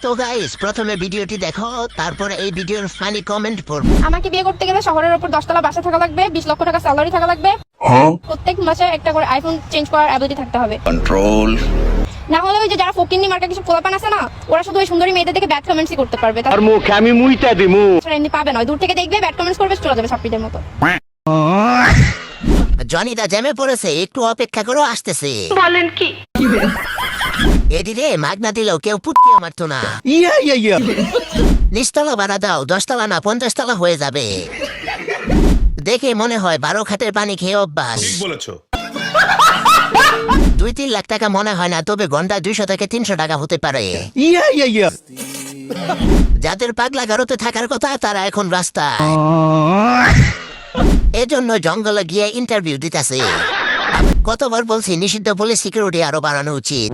তো গাইস প্রথমে ভিডিওটি দেখো, তারপরে এই ভিডিওর ফানি কমেন্ট পড়বো। আমাকে বিয়ে করতে গেলে শহরের উপর 10 তলা বাসা থাকা লাগবে, 20 লক্ষ টাকা স্যালারি থাকা লাগবে, প্রত্যেক মাসে একটা করে আইফোন চেঞ্জ করার অ্যাবিলিটি থাকতে হবে। কন্ট্রোল। না হলে ওই যে যারা ফকিন্নি মার্কা কিছু পোলাপান আছে না, ওরা শুধু ওই সুন্দরী মেয়েদের দেখে ব্যাড কমেন্টসই করতে পারবে। আর মুখে আমি মুইতা দিমু। তাছাড়া এমনি পাবে না, দূর থেকে দেখবে ব্যাড কমেন্টস করবে, চলে যাবে সাপ্পিদের মতো। জনিদা জ্যামে পড়েছে, একটু অপেক্ষা করো, আসতেছে। বলেন কি? এদিকে মাগনা দিলেও কেউ পুটকিও মারতো না। নিচতলা ভাড়া দাও, 10 তলা না 50 তলা হয়ে যাবে। দেখে মনে হয় 12 খাটের পানি খেয়ে অভ্যাস। বলেছো। 2-3 লাখ টাকা মনে হয় না, তবে ঘন্টায় 200 থেকে 300 টাকা হতে পারে। যাদের পাগলা গারোতে থাকার কথা তারা এখন রাস্তায়, এজন্য জঙ্গলে গিয়ে ইন্টারভিউ দিতেছে। কতবার বলছি নিষিদ্ধ পুলিশ সিকিউরিটি আরো বাড়ানো উচিত।